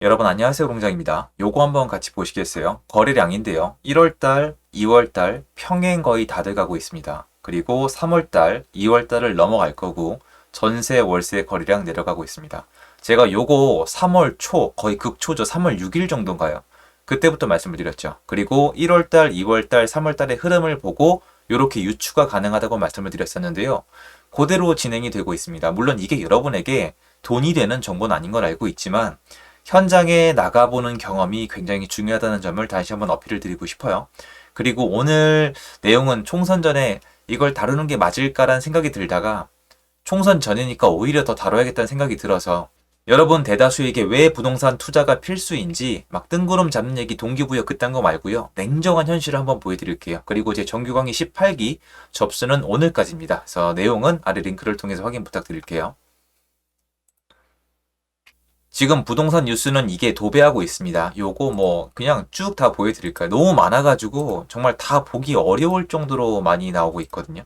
여러분 안녕하세요, 공장입니다. 요거 한번 같이 보시겠어요? 거래량인데요. 1월달, 2월달 평행 거의 다 돼가고 있습니다. 그리고 3월달, 2월달을 넘어갈 거고 전세, 월세 거래량 내려가고 있습니다. 제가 요거 3월 초, 거의 극초죠. 3월 6일 정도인가요? 그때부터 말씀을 드렸죠. 그리고 1월달, 2월달, 3월달의 흐름을 보고 요렇게 유추가 가능하다고 말씀을 드렸었는데요. 그대로 진행이 되고 있습니다. 물론 이게 여러분에게 돈이 되는 정보는 아닌 걸 알고 있지만 현장에 나가보는 경험이 굉장히 중요하다는 점을 다시 한번 어필을 드리고 싶어요. 그리고 오늘 내용은 총선 전에 이걸 다루는 게 맞을까라는 생각이 들다가 총선 전이니까 오히려 더 다뤄야겠다는 생각이 들어서 여러분 대다수에게 왜 부동산 투자가 필수인지 막 뜬구름 잡는 얘기 동기부여 그딴 거 말고요. 냉정한 현실을 한번 보여드릴게요. 그리고 제 정규 강의 18기 접수는 오늘까지입니다. 그래서 내용은 아래 링크를 통해서 확인 부탁드릴게요. 지금 부동산 뉴스는 이게 도배하고 있습니다. 요거 뭐 그냥 쭉 다 보여드릴까요? 너무 많아가지고 정말 다 보기 어려울 정도로 많이 나오고 있거든요.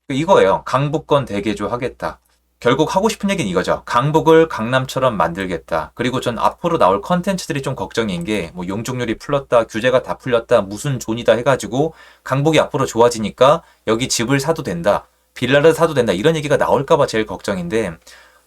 이거예요. 강북권 대개조 하겠다. 결국 하고 싶은 얘기는 이거죠. 강북을 강남처럼 만들겠다. 그리고 전 앞으로 나올 컨텐츠들이 좀 걱정인 게 뭐 용적률이 풀렸다, 규제가 다 풀렸다, 무슨 존이다 해가지고 강북이 앞으로 좋아지니까 여기 집을 사도 된다, 빌라를 사도 된다 이런 얘기가 나올까봐 제일 걱정인데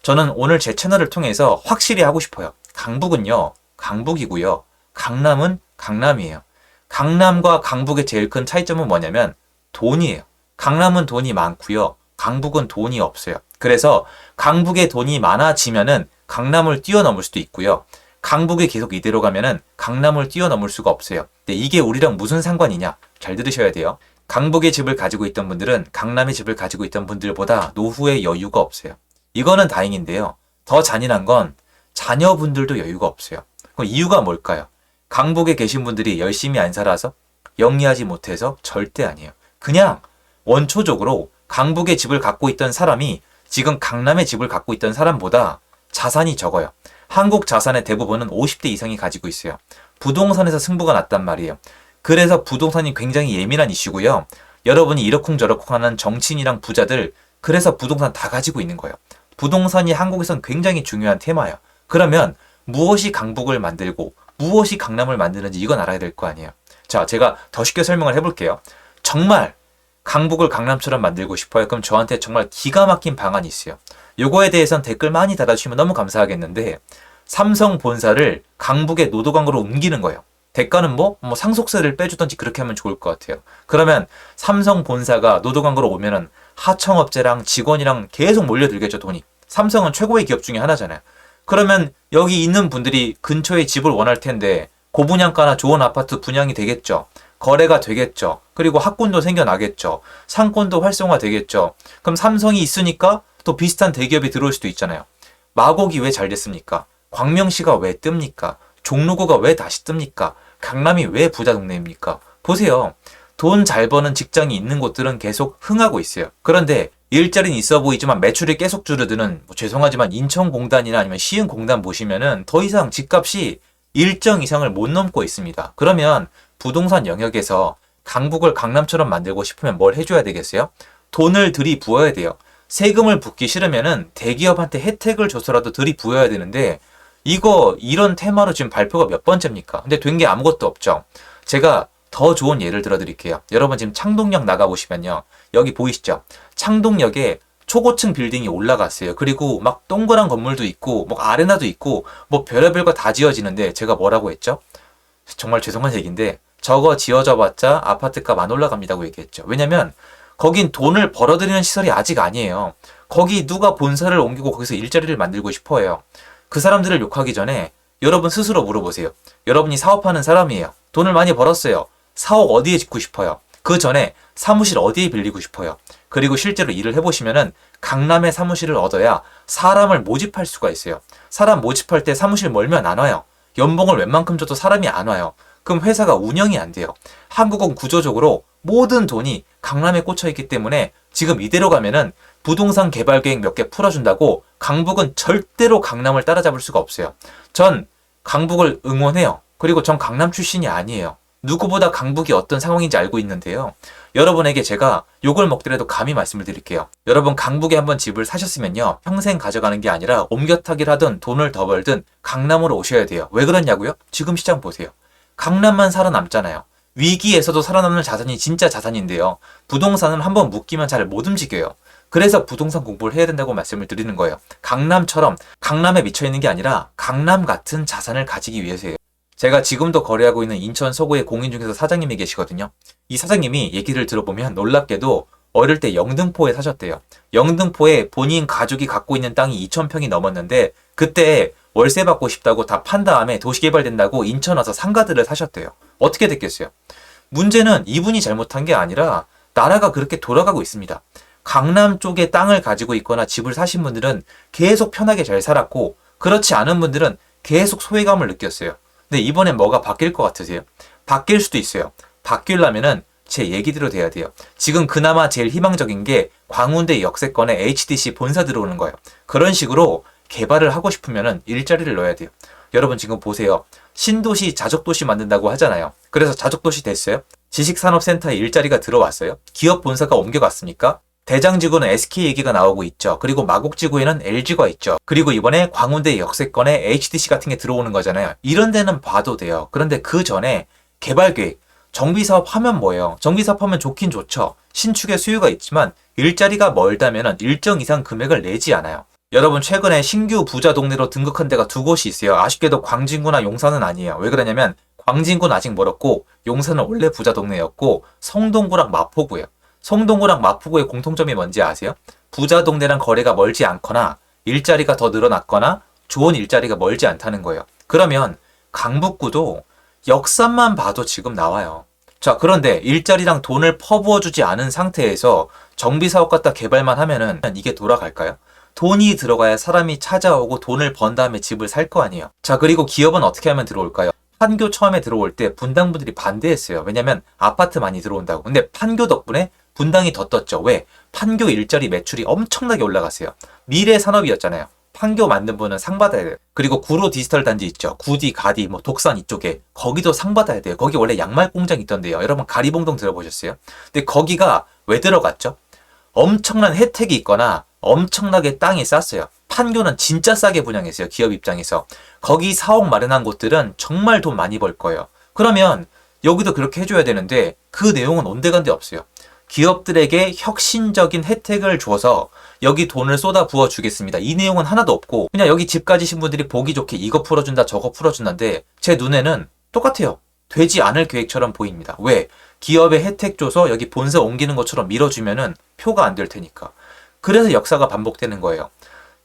저는 오늘 제 채널을 통해서 확실히 하고 싶어요. 강북은요, 강북이고요. 강남은 강남이에요. 강남과 강북의 제일 큰 차이점은 뭐냐면 돈이에요. 강남은 돈이 많고요. 강북은 돈이 없어요. 그래서 강북에 돈이 많아지면은 강남을 뛰어넘을 수도 있고요. 강북이 계속 이대로 가면은 강남을 뛰어넘을 수가 없어요. 근데 이게 우리랑 무슨 상관이냐? 잘 들으셔야 돼요. 강북의 집을 가지고 있던 분들은 강남의 집을 가지고 있던 분들보다 노후에 여유가 없어요. 이거는 다행인데요. 더 잔인한 건 자녀분들도 여유가 없어요. 그럼 이유가 뭘까요? 강북에 계신 분들이 열심히 안 살아서? 영리하지 못해서? 절대 아니에요. 그냥 원초적으로 강북에 집을 갖고 있던 사람이 지금 강남에 집을 갖고 있던 사람보다 자산이 적어요. 한국 자산의 대부분은 50대 이상이 가지고 있어요. 부동산에서 승부가 났단 말이에요. 그래서 부동산이 굉장히 예민한 이슈고요. 여러분이 이러쿵저러쿵 하는 정치인이랑 부자들, 그래서 부동산 다 가지고 있는 거예요. 부동산이 한국에선 굉장히 중요한 테마예요. 그러면 무엇이 강북을 만들고 무엇이 강남을 만드는지 이건 알아야 될 거 아니에요. 자, 제가 더 쉽게 설명을 해볼게요. 정말 강북을 강남처럼 만들고 싶어요. 그럼 저한테 정말 기가 막힌 방안이 있어요. 요거에 대해서는 댓글 많이 달아주시면 너무 감사하겠는데 삼성 본사를 강북의 노도강으로 옮기는 거예요. 대가는 뭐 상속세를 빼주던지 그렇게 하면 좋을 것 같아요. 그러면 삼성 본사가 노도강으로 오면은 하청업체랑 직원이랑 계속 몰려들겠죠, 돈이. 삼성은 최고의 기업 중에 하나잖아요. 그러면 여기 있는 분들이 근처에 집을 원할 텐데 고분양가나 좋은 아파트 분양이 되겠죠. 거래가 되겠죠. 그리고 학군도 생겨나겠죠. 상권도 활성화되겠죠. 그럼 삼성이 있으니까 또 비슷한 대기업이 들어올 수도 있잖아요. 마곡이 왜 잘 됐습니까? 광명시가 왜 뜹니까? 종로구가 왜 다시 뜹니까? 강남이 왜 부자 동네입니까? 보세요. 돈 잘 버는 직장이 있는 곳들은 계속 흥하고 있어요. 그런데 일자리는 있어 보이지만 매출이 계속 줄어드는, 죄송하지만 인천공단이나 아니면 시흥공단 보시면은 더 이상 집값이 일정 이상을 못 넘고 있습니다. 그러면 부동산 영역에서 강북을 강남처럼 만들고 싶으면 뭘 해줘야 되겠어요? 돈을 들이부어야 돼요. 세금을 붓기 싫으면은 대기업한테 혜택을 줘서라도 들이부어야 되는데 이런 테마로 지금 발표가 몇 번째입니까? 근데 된 게 아무것도 없죠. 제가 더 좋은 예를 들어 드릴게요. 여러분 지금 창동역 나가보시면요. 여기 보이시죠? 창동역에 초고층 빌딩이 올라갔어요. 그리고 막 동그란 건물도 있고, 뭐 아레나도 있고, 뭐 별의별 거 다 지어지는데 제가 뭐라고 했죠? 정말 죄송한 얘기인데 저거 지어져 봤자 아파트값 안 올라갑니다고 얘기했죠. 왜냐면 거긴 돈을 벌어들이는 시설이 아직 아니에요. 거기 누가 본사를 옮기고 거기서 일자리를 만들고 싶어 해요. 그 사람들을 욕하기 전에 여러분 스스로 물어보세요. 여러분이 사업하는 사람이에요. 돈을 많이 벌었어요. 사옥 어디에 짓고 싶어요? 그 전에 사무실 어디에 빌리고 싶어요? 그리고 실제로 일을 해보시면은 강남에 사무실을 얻어야 사람을 모집할 수가 있어요. 사람 모집할 때 사무실 멀면 안 와요. 연봉을 웬만큼 줘도 사람이 안 와요. 그럼 회사가 운영이 안 돼요. 한국은 구조적으로 모든 돈이 강남에 꽂혀 있기 때문에 지금 이대로 가면은 부동산 개발 계획 몇 개 풀어준다고 강북은 절대로 강남을 따라잡을 수가 없어요. 전 강북을 응원해요. 그리고 전 강남 출신이 아니에요. 누구보다 강북이 어떤 상황인지 알고 있는데요. 여러분에게 제가 욕을 먹더라도 감히 말씀을 드릴게요. 여러분 강북에 한번 집을 사셨으면요. 평생 가져가는 게 아니라 옮겨 타기를 하든 돈을 더 벌든 강남으로 오셔야 돼요. 왜 그러냐고요? 지금 시장 보세요. 강남만 살아남잖아요. 위기에서도 살아남는 자산이 진짜 자산인데요. 부동산은 한번 묶이면 잘 못 움직여요. 그래서 부동산 공부를 해야 된다고 말씀을 드리는 거예요. 강남처럼 강남에 미쳐 있는 게 아니라 강남 같은 자산을 가지기 위해서예요. 제가 지금도 거래하고 있는 인천 서구의 공인 중개사 사장님이 계시거든요. 이 사장님이 얘기를 들어보면 놀랍게도 어릴 때 영등포에 사셨대요. 영등포에 본인 가족이 갖고 있는 땅이 2,000평이 넘었는데 그때 월세 받고 싶다고 다 판 다음에 도시개발된다고 인천 와서 상가들을 사셨대요. 어떻게 됐겠어요? 문제는 이분이 잘못한 게 아니라 나라가 그렇게 돌아가고 있습니다. 강남 쪽에 땅을 가지고 있거나 집을 사신 분들은 계속 편하게 잘 살았고 그렇지 않은 분들은 계속 소외감을 느꼈어요. 근데 이번엔 뭐가 바뀔 것 같으세요? 바뀔 수도 있어요. 바뀌려면은 제 얘기대로 돼야 돼요. 지금 그나마 제일 희망적인 게 광운대 역세권에 HDC 본사 들어오는 거예요. 그런 식으로 개발을 하고 싶으면은 일자리를 넣어야 돼요. 여러분 지금 보세요. 신도시, 자족도시 만든다고 하잖아요. 그래서 자족도시 됐어요? 지식산업센터에 일자리가 들어왔어요? 기업 본사가 옮겨갔습니까? 대장지구는 SK 얘기가 나오고 있죠. 그리고 마곡지구에는 LG가 있죠. 그리고 이번에 광운대 역세권에 HDC 같은 게 들어오는 거잖아요. 이런 데는 봐도 돼요. 그런데 그 전에 개발계획, 정비사업 하면 뭐예요? 정비사업 하면 좋긴 좋죠. 신축의 수요가 있지만 일자리가 멀다면 일정 이상 금액을 내지 않아요. 여러분 최근에 신규 부자 동네로 등극한 데가 두 곳이 있어요. 아쉽게도 광진구나 용산은 아니에요. 왜 그러냐면 광진구는 아직 멀었고 용산은 원래 부자 동네였고 성동구랑 마포구예요. 성동구랑 마포구의 공통점이 뭔지 아세요? 부자 동네랑 거리가 멀지 않거나 일자리가 더 늘어났거나 좋은 일자리가 멀지 않다는 거예요. 그러면 강북구도 역삼만 봐도 지금 나와요. 자, 그런데 일자리랑 돈을 퍼부어주지 않은 상태에서 정비사업 갖다 개발만 하면은 이게 돌아갈까요? 돈이 들어가야 사람이 찾아오고 돈을 번 다음에 집을 살 거 아니에요. 자, 그리고 기업은 어떻게 하면 들어올까요? 판교 처음에 들어올 때 분당분들이 반대했어요. 왜냐면 아파트 많이 들어온다고. 근데 판교 덕분에 분당이 더 떴죠. 왜? 판교 일자리 매출이 엄청나게 올라갔어요. 미래 산업이었잖아요. 판교 만든 분은 상 받아야 돼요. 그리고 구로 디지털 단지 있죠. 구디, 가디, 뭐 독산 이쪽에 거기도 상 받아야 돼요. 거기 원래 양말 공장 있던데요. 여러분 가리봉동 들어보셨어요? 근데 거기가 왜 들어갔죠? 엄청난 혜택이 있거나 엄청나게 땅이 쌌어요. 판교는 진짜 싸게 분양했어요. 기업 입장에서. 거기 사옥 마련한 곳들은 정말 돈 많이 벌 거예요. 그러면 여기도 그렇게 해줘야 되는데 그 내용은 온데간데 없어요. 기업들에게 혁신적인 혜택을 줘서 여기 돈을 쏟아 부어 주겠습니다. 이 내용은 하나도 없고 그냥 여기 집 가지신 분들이 보기 좋게 이거 풀어준다 저거 풀어준다인데 제 눈에는 똑같아요. 되지 않을 계획처럼 보입니다. 왜? 기업에 혜택 줘서 여기 본사 옮기는 것처럼 밀어주면은 표가 안 될 테니까. 그래서 역사가 반복되는 거예요.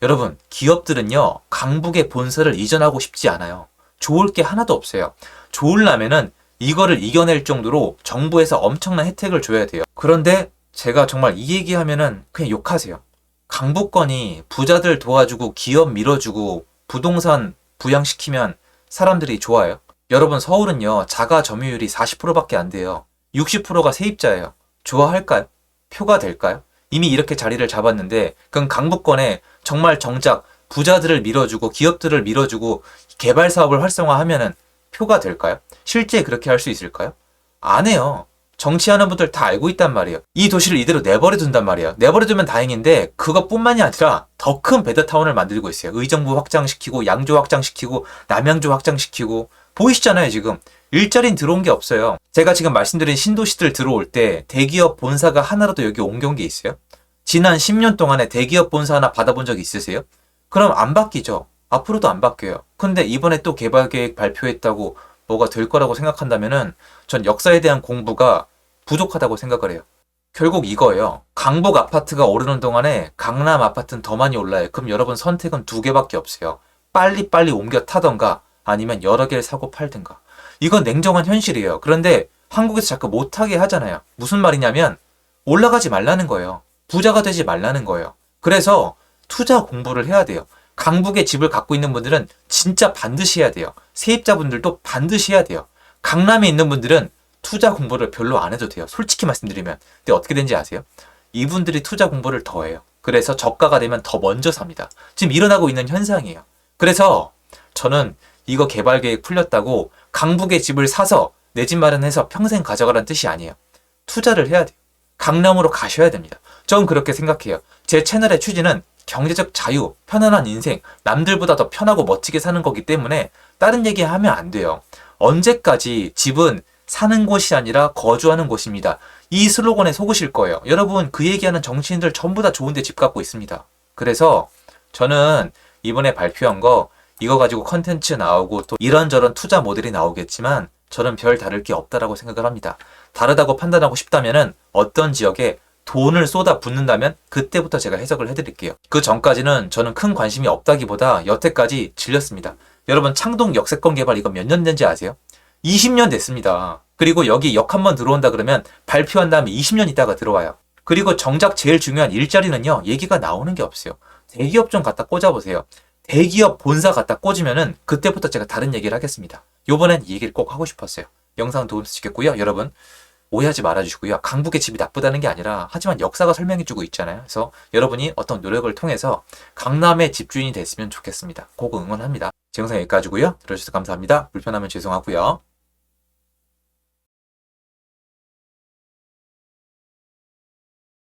여러분, 기업들은요, 강북의 본사를 이전하고 싶지 않아요. 좋을 게 하나도 없어요. 좋으려면은 이거를 이겨낼 정도로 정부에서 엄청난 혜택을 줘야 돼요. 그런데 제가 정말 이 얘기하면은 그냥 욕하세요. 강북권이 부자들 도와주고 기업 밀어주고 부동산 부양시키면 사람들이 좋아요. 여러분 서울은요 자가 점유율이 40%밖에 안 돼요. 60%가 세입자예요. 좋아할까요? 표가 될까요? 이미 이렇게 자리를 잡았는데 그럼 강북권에 정말 정작 부자들을 밀어주고 기업들을 밀어주고 개발 사업을 활성화하면은 표가 될까요? 실제 그렇게 할 수 있을까요? 안 해요. 정치하는 분들 다 알고 있단 말이에요. 이 도시를 이대로 내버려 둔단 말이에요. 내버려 두면 다행인데 그것뿐만이 아니라 더 큰 베드타운을 만들고 있어요. 의정부 확장시키고 양조 확장시키고 남양조 확장시키고 보이시잖아요 지금. 일자리는 들어온 게 없어요. 제가 지금 말씀드린 신도시들 들어올 때 대기업 본사가 하나라도 여기 옮겨온 게 있어요? 지난 10년 동안에 대기업 본사 하나 받아본 적 있으세요? 그럼 안 바뀌죠. 앞으로도 안 바뀌어요. 근데 이번에 또 개발계획 발표했다고 뭐가 될 거라고 생각한다면은 전 역사에 대한 공부가 부족하다고 생각을 해요. 결국 이거예요. 강북 아파트가 오르는 동안에 강남 아파트는 더 많이 올라요. 그럼 여러분 선택은 두 개밖에 없어요. 빨리빨리 옮겨 타던가 아니면 여러 개를 사고 팔든가. 이건 냉정한 현실이에요. 그런데 한국에서 자꾸 못하게 하잖아요. 무슨 말이냐면 올라가지 말라는 거예요. 부자가 되지 말라는 거예요. 그래서 투자 공부를 해야 돼요. 강북에 집을 갖고 있는 분들은 진짜 반드시 해야 돼요. 세입자분들도 반드시 해야 돼요. 강남에 있는 분들은 투자 공부를 별로 안 해도 돼요. 솔직히 말씀드리면. 근데 어떻게 된지 아세요? 이분들이 투자 공부를 더 해요. 그래서 저가가 되면 더 먼저 삽니다. 지금 일어나고 있는 현상이에요. 그래서 저는 이거 개발 계획 풀렸다고 강북에 집을 사서 내 집 마련해서 평생 가져가라는 뜻이 아니에요. 투자를 해야 돼요. 강남으로 가셔야 됩니다. 전 그렇게 생각해요. 제 채널의 취지는 경제적 자유, 편안한 인생, 남들보다 더 편하고 멋지게 사는 거기 때문에 다른 얘기 하면 안 돼요. 언제까지 집은 사는 곳이 아니라 거주하는 곳입니다. 이 슬로건에 속으실 거예요. 여러분, 그 얘기하는 정치인들 전부 다 좋은데 집 갖고 있습니다. 그래서 저는 이번에 발표한 거 이거 가지고 컨텐츠 나오고 또 이런저런 투자 모델이 나오겠지만 저는 별 다를 게 없다라고 생각을 합니다. 다르다고 판단하고 싶다면은 어떤 지역에 돈을 쏟아 붓는다면 그때부터 제가 해석을 해드릴게요. 그 전까지는 저는 큰 관심이 없다기보다 여태까지 질렸습니다. 여러분 창동 역세권 개발 이거 몇 년 된지 아세요? 20년 됐습니다. 그리고 여기 역 한번 들어온다 그러면 발표한 다음에 20년 있다가 들어와요. 그리고 정작 제일 중요한 일자리는요. 얘기가 나오는 게 없어요. 대기업 좀 갖다 꽂아보세요. 대기업 본사 갖다 꽂으면은 그때부터 제가 다른 얘기를 하겠습니다. 요번엔 이 얘기를 꼭 하고 싶었어요. 영상 도움 주시겠고요. 여러분 오해하지 말아주시고요. 강북의 집이 나쁘다는 게 아니라 하지만 역사가 설명해주고 있잖아요. 그래서 여러분이 어떤 노력을 통해서 강남의 집주인이 됐으면 좋겠습니다. 꼭 응원합니다. 제 영상 여기까지고요. 들어주셔서 감사합니다. 불편하면 죄송하고요.